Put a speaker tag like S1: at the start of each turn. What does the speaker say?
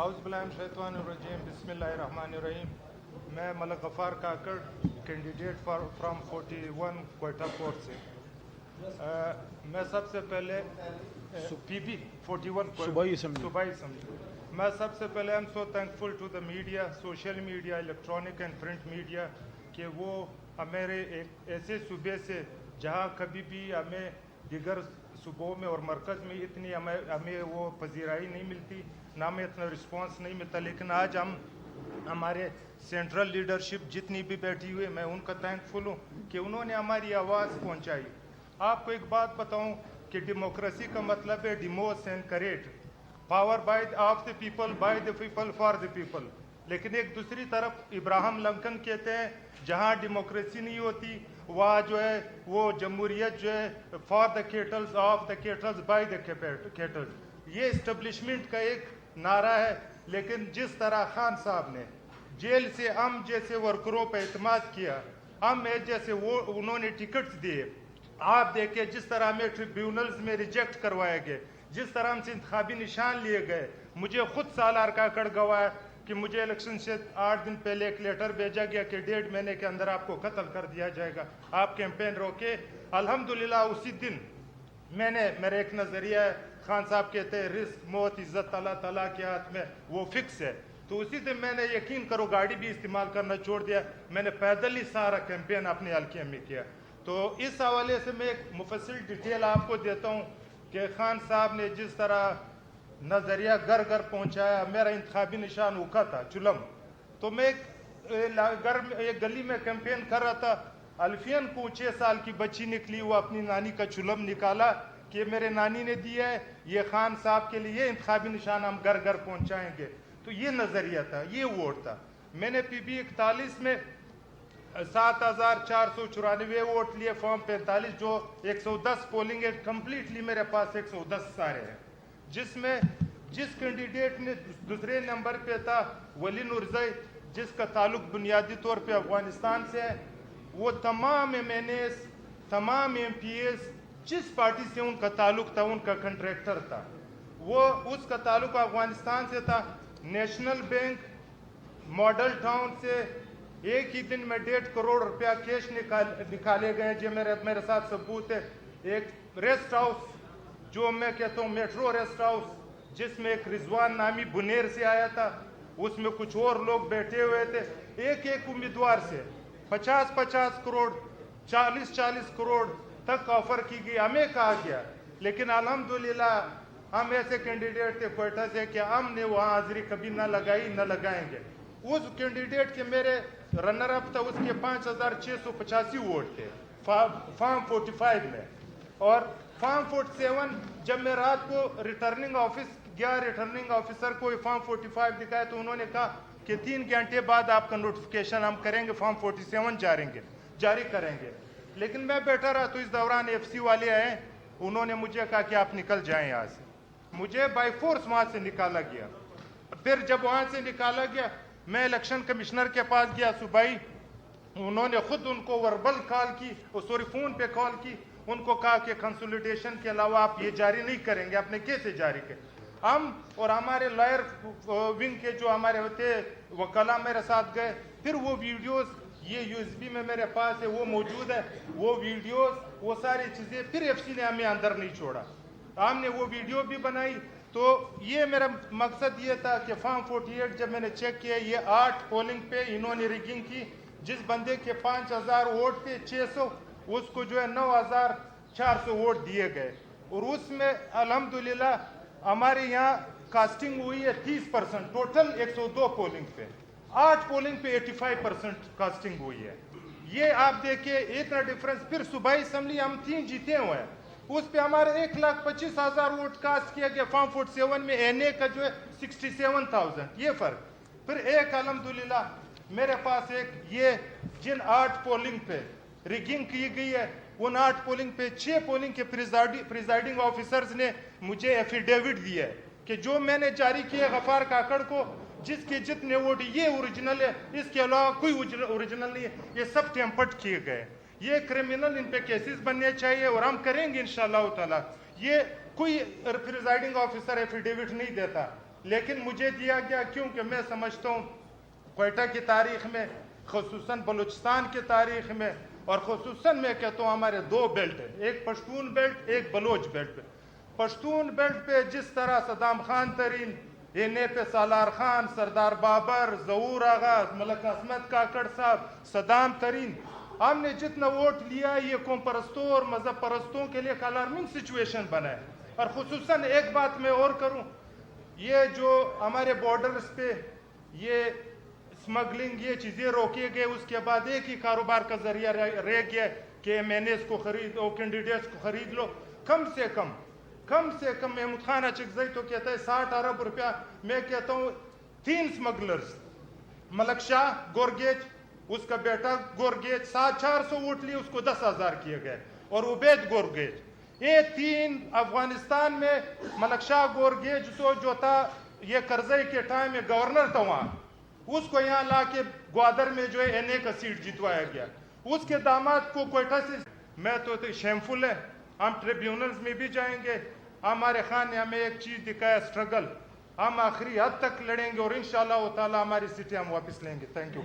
S1: اعوذ باللہ من الشیطان الرجیم بسم اللہ الرحمن الرحیم. میں Malik Ghaffar Kakar candidate from 41 Quetta port سے. میں سب سے پہلے پی بی 41 صوبائی اسمبلی. میں سب سے پہلے am so thankful to the media, social media, electronic and print media, کہ وہ ہمارے ایک ایسے صوبے سے جہاں کبھی بھی ہمیں دیگر صوبوں میں اور مرکز میں اتنی ہمیں وہ پذیرائی نہیں ملتی, نہ ہمیں اتنا رسپانس نہیں ملتا, لیکن آج ہمارے سینٹرل لیڈرشپ جتنی بھی بیٹھی ہوئی, میں ان کا تھینکفل ہوں کہ انہوں نے ہماری آواز پہنچائی. آپ کو ایک بات بتاؤں کہ ڈیموکریسی کا مطلب ہے demos and crat, power by of the people, by the people, for the people. لیکن ایک دوسری طرف ابراہم لنکن کہتے ہیں جہاں ڈیموکریسی نہیں ہوتی وہاں جو ہے وہ جمہوریت جو ہے for the cattles, of the cattles, by the cattles. یہ اسٹیبلشمنٹ کا ایک نعرہ ہے. لیکن جس طرح خان صاحب نے جیل سے ہم جیسے ورکروں پہ اعتماد کیا, ہم جیسے وہ انہوں نے ٹکٹس دیے, آپ دیکھیں جس طرح ہمیں ٹریبیونلز میں ریجیکٹ کروائے گئے, جس طرح ہم سے انتخابی نشان لیے گئے. مجھے خود سالار کاکڑ گواہ کہ مجھے الیکشن سے 8 دن پہلے ایک لیٹر بھیجا گیا کہ 1.5 مہینے کے اندر آپ کو قتل کر دیا جائے گا, آپ کیمپین روکے. الحمدللہ اسی دن میں نے, میرا ایک نظریہ ہے, خان صاحب کہتے ہیں رزق موت عزت اللہ تعالیٰ کے ہاتھ میں, وہ فکس ہے. تو اسی دن میں نے یقین کرو گاڑی بھی استعمال کرنا چھوڑ دیا, میں نے پیدل ہی سارا کیمپین اپنے حلقے میں کیا. تو اس حوالے سے میں ایک مفصل ڈیٹیل آپ کو دیتا ہوں کہ خان صاحب نے جس طرح نظریہ گھر گھر پہنچایا. میرا انتخابی نشان اوکھا تھا, چلم. تو میں ایک گلی میں کیمپین کر رہا تھا, الفین کو 6 سال کی بچی نکلی, وہ اپنی نانی کا چلم نکالا کہ میرے نانی نے دیا ہے, یہ خان صاحب کے لیے انتخابی نشان ہم گھر گھر پہنچائیں گے. تو یہ نظریہ تھا, یہ ووٹ تھا. میں نے پی بی 41 میں 7494 ووٹ لیے, فارم 45 جو 110 پولنگ ہے, کمپلیٹلی میرے پاس 110 سارے ہیں. جس میں جس کینڈیڈیٹ نے دوسرے نمبر پہ تھا ولی نورزئی, جس کا تعلق بنیادی طور پہ افغانستان سے ہے, وہ تمام ایم این ایز, تمام ایم پی ایز جس پارٹی سے ان کا تعلق تھا ان کا کنٹریکٹر تھا, وہ اس کا تعلق افغانستان سے تھا. نیشنل بینک ماڈل ٹاؤن سے ایک ہی دن میں 1.5 کروڑ روپیہ کیش نکالے گئے, جو میرے ساتھ ثبوت ہے. ایک ریسٹ ہاؤس جو میں کہتا ہوں میٹرو ریسٹ ہاؤس, جس میں ایک رضوان نامی بنیر سے آیا تھا, اس میں کچھ اور لوگ بیٹھے ہوئے تھے. ایک امیدوار سے 50 کروڑ 40 کروڑ تک آفر کی گئی, ہمیں کہا گیا. لیکن الحمدللہ ہم ایسے کینڈیڈیٹ تھے کوئٹہ سے کہ ہم نے وہاں حاضری کبھی نہ لگائی, نہ لگائیں گے. اس کینڈیڈیٹ کے میرے رنر اپ تھا, اس کے 5685 ووٹ تھے فارم 45 میں. اور فارم 47 جب میں رات کو ریٹرننگ آفس گیا, ریٹرننگ آفیسر کو فارم 45 دکھایا تو انہوں نے کہا کہ 3 گھنٹے بعد آپ کا نوٹیفکیشن ہم کریں گے, فارم 47 جاری کریں گے. لیکن میں بیٹھا رہا تو اس دوران ایف سی والے آئے, انہوں نے مجھے کہا کہ آپ نکل جائیں یہاں سے. مجھے بائی فورس وہاں سے نکالا گیا. پھر جب وہاں سے نکالا گیا میں الیکشن کمشنر کے پاس گیا صوبائی, انہوں نے خود ان کو وربل کال کی, فون پہ کال کی, ان کو کہا کہ کنسولیڈیشن کے علاوہ آپ یہ جاری نہیں کریں گے. آپ نے کیسے جاری کریں؟ ہم اور ہمارے لائر ونگ کے جو ہمارے ہوتے وکلا میرے ساتھ گئے. پھر وہ ویڈیوز یہ یو ایس بی میں میرے پاس ہے, وہ موجود ہے, وہ ویڈیوز, وہ ساری چیزیں. پھر ایف سی نے ہمیں اندر نہیں چھوڑا, ہم نے وہ ویڈیو بھی بنائی. تو یہ میرا مقصد یہ تھا کہ فارم 48 جب میں نے چیک کیا, یہ 8 پولنگ پہ انہوں نے ریگنگ کی. جس بندے کے 5000 ووٹ تھے 600, اس کو جو ہے 9400 ووٹ دیے گئے. اور اس میں الحمدللہ ہمارے یہاں کاسٹنگ ہوئی ہے 30%, ٹوٹل 102 پولنگ پہ 8 پولنگ پہ 85% کاسٹنگ ہوئی ہے. یہ آپ دیکھیں اتنا ڈفرنس. پھر صوبائی اسمبلی ہم 3 جیتے ہوئے ہیں, اس پہ ہمارے 1,25,000 ووٹ کاسٹ کیا گیا. فارم 47 میں این اے کا جو ہے 67,000, یہ فرق. پھر ایک الحمدللہ میرے پاس ایک یہ جن 8 پولنگ پہ ریگنگ کی گئی ہے, ان 8 پولنگ پہ 6 پولنگ کے پریزائڈنگ آفیسرز نے مجھے ایفیڈیوٹ دیا ہے کہ جو میں نے جاری کیا غفار کاکڑ کو, جس کے جتنے ووٹ یہ اوریجنل ہے, اس کے علاوہ کوئی اوریجنل نہیں ہے, یہ سب ٹیمپرڈ کیے گئے. یہ کرمنل, ان پہ کیسز بننے چاہیے اور ہم کریں گے انشاءاللہ تعالی. یہ کوئی پریزائڈنگ آفیسر ایفیڈیوٹ نہیں دیتا, لیکن مجھے دیا گیا کیونکہ میں سمجھتا ہوں کوئٹہ کی تاریخ میں، خصوصاً بلوچستان کی تاریخ میں، اور خصوصاً میں کہتا ہوں ہمارے دو بیلٹ ہیں، ایک پشتون بیلٹ، ایک بلوچ بیلٹ پہ۔ پشتون بیلٹ پہ جس طرح صدام خان ترین، انہیں پہ سالار خان، سردار بابر، ظہور آغا، ملک عصمت کاکڑ صاحب، صدام ترین، ہم نے جتنا ووٹ لیا یہ قوم پرستوں اور مذہب پرستوں کے لیے ایک الارمنگ سچویشن بنا ہے۔ اور خصوصاً ایک بات میں اور کروں، یہ جو ہمارے بارڈرز پہ یہ اسمگلنگ، یہ چیزیں روکے گئے، اس کے بعد ایک ہی کاروبار کا ذریعہ رہ گیا کہ MNAs کو خرید لو، کینڈیڈیٹس کو خرید لو۔ کم سے کم محمود خان اچکزئی تو کہتا ہے 60 ارب روپیہ، میں کہتا ہوں 3 اسمگلرز، ملک شاہ گورگیج، اس کا بیٹا گورگیج، 400 ووٹ لیے، اس کو 10,000 کیے گئے، اور عبید گورگیج، یہ 3 افغانستان میں ملک شاہ گورگیج تو جو تھا یہ کرزئی کے ٹائم میں گورنر تھا وہاں، اس کو یہاں لا کے گوادر میں جو ہے NA کا سیٹ جتوایا گیا، اس کے داماد کو کوئٹہ سے، میں تو شیمفل ہے، ہم ٹریبیونلز میں بھی جائیں گے، ہمارے خان نے ہمیں ایک چیز دکھایا، سٹرگل، ہم آخری حد تک لڑیں گے اور انشاءاللہ تعالی ہماری سٹی ہم واپس لیں گے۔ Thank you.